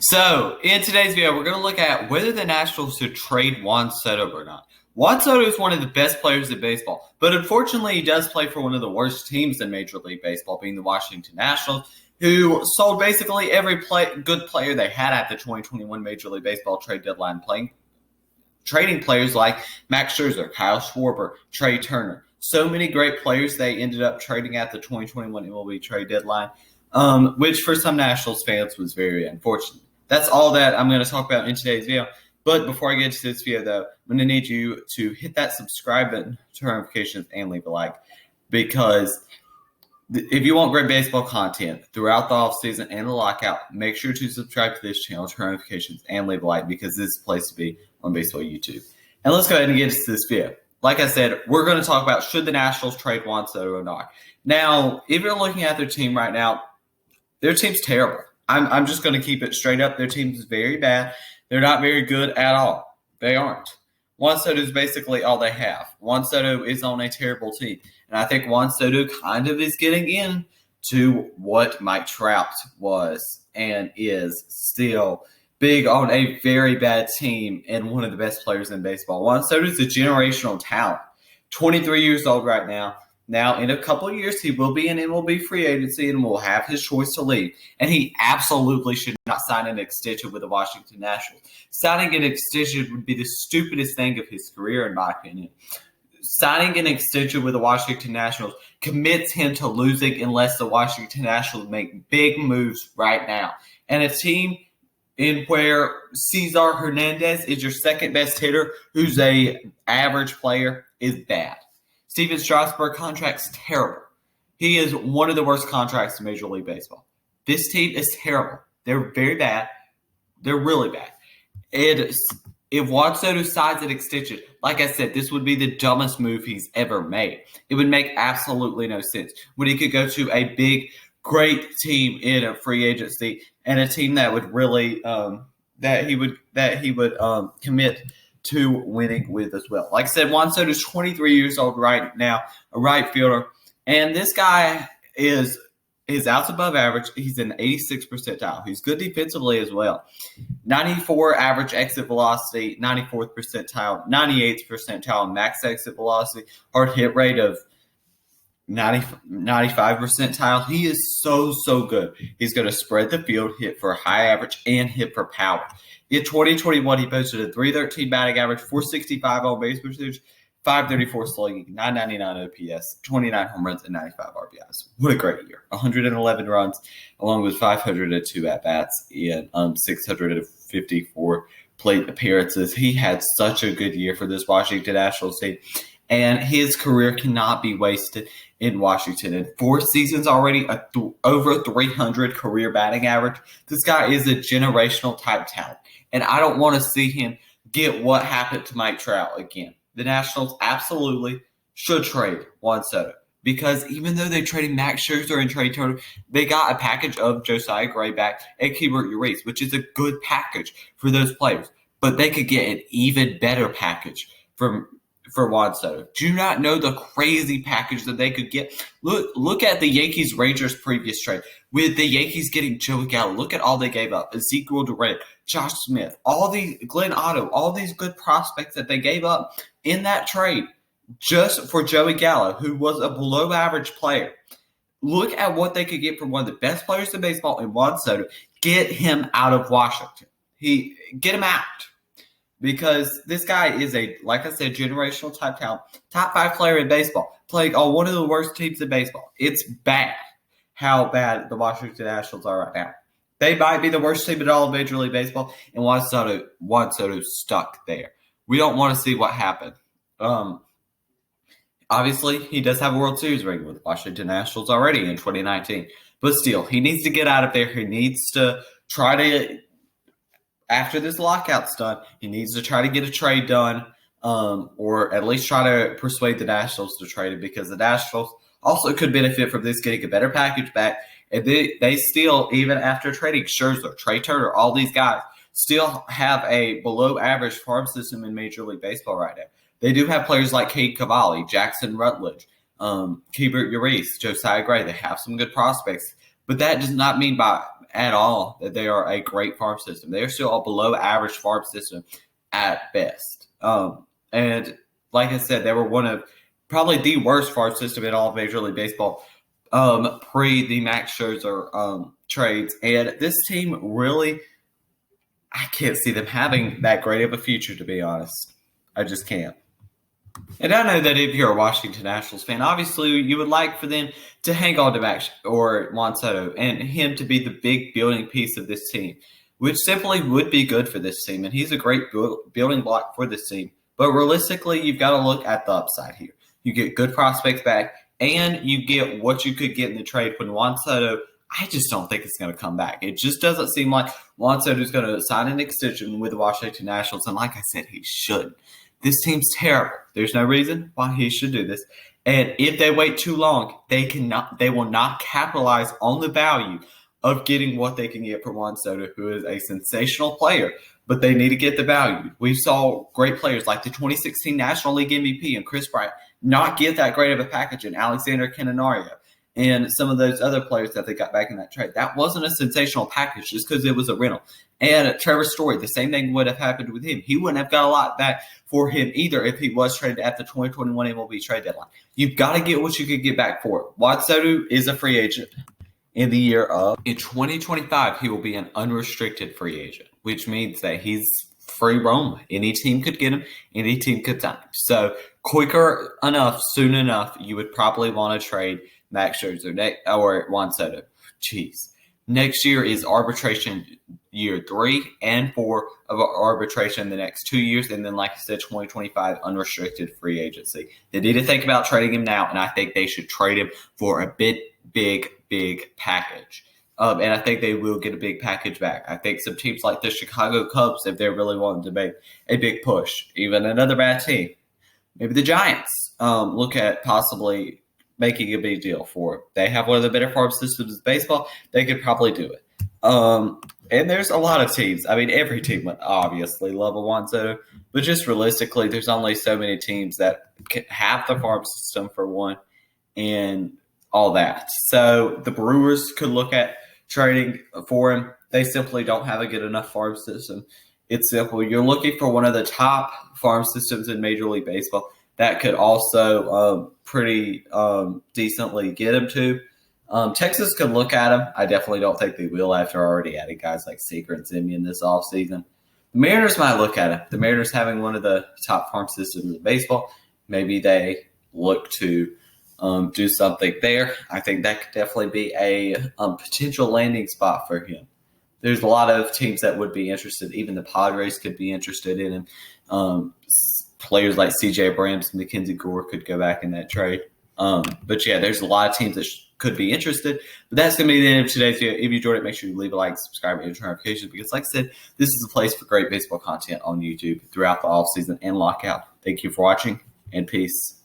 So, in today's video, we're going to look at whether the Nationals should trade Juan Soto or not. Juan Soto is one of the best players in baseball, but unfortunately, he does play for one of the worst teams in Major League Baseball, being the Washington Nationals, who sold basically every good player they had at the 2021 Major League Baseball trade deadline, trading players like Max Scherzer, Kyle Schwarber, Trey Turner. So many great players they ended up trading at the 2021 MLB trade deadline, which for some Nationals fans was very unfortunate. That's all that I'm going to talk about in today's video. But before I get into this video, though, I'm going to need you to hit that subscribe button, turn notifications, and leave a like. Because if you want great baseball content throughout the offseason and the lockout, make sure to subscribe to this channel, turn notifications, and leave a like, because this is the place to be on Baseball YouTube. And let's go ahead and get into this video. Like I said, we're going to talk about should the Nationals trade Juan Soto or not. Now, if you're looking at their team right now, their team's terrible. I'm just going to keep it straight up. Their team is very bad. They're not very good at all. They aren't. Juan Soto is basically all they have. Juan Soto is on a terrible team. And I think Juan Soto kind of is getting into what Mike Trout was and is still big on a very bad team and one of the best players in baseball. Juan Soto is a generational talent. 23 years old right now. Now, in a couple of years, he will be in MLB free agency and will have his choice to leave. And he absolutely should not sign an extension with the Washington Nationals. Signing an extension would be the stupidest thing of his career, in my opinion. Signing an extension with the Washington Nationals commits him to losing unless the Washington Nationals make big moves right now. And a team in where Cesar Hernandez is your second best hitter, who's a average player, is bad. Steven Strasburg contract's terrible. He is one of the worst contracts in Major League Baseball. This team is terrible. They're very bad. They're really bad. If Juan Soto signs an extension, like I said, this would be the dumbest move he's ever made. It would make absolutely no sense when he could go to a big, great team in a free agency and a team that would really that he would commit to winning with as well. Like I said, Juan Soto is 23 years old right now, a right fielder, and this guy is outs above average. He's an 86th percentile. He's good defensively as well. 94 average exit velocity, 94th percentile, 98th percentile max exit velocity, hard hit rate of 95 percentile. He is so good. He's going to spread the field, hit for high average, and hit for power. In 2021, he posted a .313 batting average, .465 on base percentage, .534 slugging, .999 OPS, 29 home runs, and 95 RBIs. What a great year. 111 runs, along with 502 at-bats and 654 plate appearances. He had such a good year for this Washington Nationals team, and his career cannot be wasted in Washington. In 4 seasons already, over 300 career batting average. This guy is a generational type talent, and I don't want to see him get what happened to Mike Trout again. The Nationals absolutely should trade Juan Soto, because even though they traded Max Scherzer and Trey Turner, they got a package of Josiah Gray back and Keibert Urias, which is a good package for those players. But they could get an even better package for Juan Soto. Do you not know the crazy package that they could get? Look at the Yankees-Rangers previous trade. With the Yankees getting Joey Gallo, look at all they gave up. Ezekiel Durant, Josh Smith, Glenn Otto, all these good prospects that they gave up in that trade just for Joey Gallo, who was a below-average player. Look at what they could get from one of the best players in baseball in Juan Soto. Get him out of Washington. Get him out. Because this guy is like I said, generational type talent, top 5 player in baseball, playing on one of the worst teams in baseball. It's bad how bad the Washington Nationals are right now. They might be the worst team in all of Major League Baseball, and Juan Soto's stuck there. We don't want to see what happened. Obviously, he does have a World Series ring with the Washington Nationals already in 2019. But still, he needs to get out of there. He needs to try to, after this lockout's done, he needs to try to get a trade done, or at least try to persuade the Nationals to trade him, because the Nationals also could benefit from this, getting a better package back. And they still, even after trading Scherzer, Trey Turner, all these guys, still have a below-average farm system in Major League Baseball right now. They do have players like Cade Cavalli, Jackson Rutledge, Keibert Urias, Josiah Gray. They have some good prospects. But that does not mean by at all that they are a great farm system. They are still a below average farm system at best. And like I said, they were one of probably the worst farm system in all of Major League Baseball pre the Max Scherzer trades. And this team really, I can't see them having that great of a future, to be honest. I just can't. And I know that if you're a Washington Nationals fan, obviously you would like for them to hang on to Max or Juan Soto and him to be the big building piece of this team, which simply would be good for this team. And he's a great building block for this team. But realistically, you've got to look at the upside here. You get good prospects back, and you get what you could get in the trade when Juan Soto, I just don't think it's going to come back. It just doesn't seem like Juan Soto is going to sign an extension with the Washington Nationals. And like I said, he shouldn't. This team's terrible. There's no reason why he should do this. And if they wait too long, they will not capitalize on the value of getting what they can get from Juan Soto, who is a sensational player, but they need to get the value. We saw great players like the 2016 National League MVP and Chris Bryant not get that great of a package, and Alexander Canario and some of those other players that they got back in that trade. That wasn't a sensational package just because it was a rental. And Trevor Story, the same thing would have happened with him. He wouldn't have got a lot back for him either if he was traded at the 2021 MLB trade deadline. You've got to get what you could get back for it. Juan Soto is a free agent in the year of. In 2025, he will be an unrestricted free agent, which means that he's free roam. Any team could get him. Any team could sign him. So quicker enough, soon enough, you would probably want to trade Max Scherzer or Juan Soto. Jeez. Next year is arbitration year 3 and 4 of arbitration the next 2 years. And then, like I said, 2025 unrestricted free agency. They need to think about trading him now, and I think they should trade him for a big package. And I think they will get a big package back. I think some teams like the Chicago Cubs, if they're really wanting to make a big push, even another bad team, maybe the Giants, look at possibly making a big deal for it. They have one of the better farm systems in baseball. They could probably do it. And there's a lot of teams. I mean, every team would obviously love a Juan Soto, but just realistically, there's only so many teams that can have the farm system for one and all that. So the Brewers could look at trading for him. They simply don't have a good enough farm system. It's simple. You're looking for one of the top farm systems in Major League Baseball that could also pretty decently get him to. Texas could look at him. I definitely don't think they will after already adding guys like Seager and Simeon this offseason. The Mariners might look at him. The Mariners having one of the top farm systems in baseball. Maybe they look to do something there. I think that could definitely be a potential landing spot for him. There's a lot of teams that would be interested. Even the Padres could be interested in him. Players like C.J. Abrams and Mackenzie Gore could go back in that trade. But yeah, there's a lot of teams that could be interested. But that's going to be the end of today's video. If you enjoyed it, make sure you leave a like, subscribe, and turn notifications. Because like I said, this is a place for great baseball content on YouTube throughout the offseason and lockout. Thank you for watching, and peace.